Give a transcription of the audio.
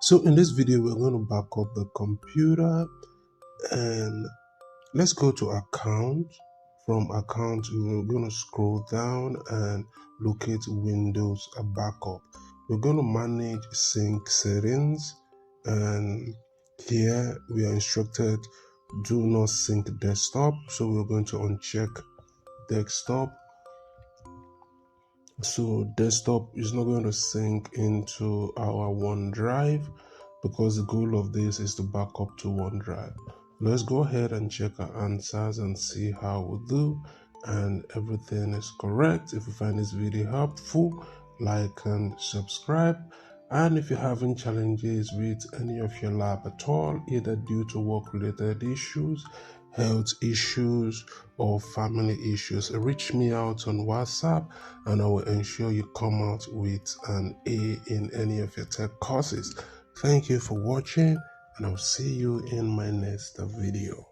So in this video, we're going to back up the computer, and let's go to account. From account, we're going to scroll down and locate Windows backup. We're going to manage sync settings, and here we are instructed do not sync desktop. So we're going to uncheck desktop. So desktop is not going to sync into our OneDrive because the goal of this is to back up to OneDrive. Let's go ahead and check our answers and see how we do, and everything is correct. If you find this video helpful, like and subscribe. And if you're having challenges with any of your lab at all, either due to work related issues, health issues, or family issues, reach me out on WhatsApp and I will ensure you come out with an A in any of your tech courses. Thank you for watching, and I'll see you in my next video.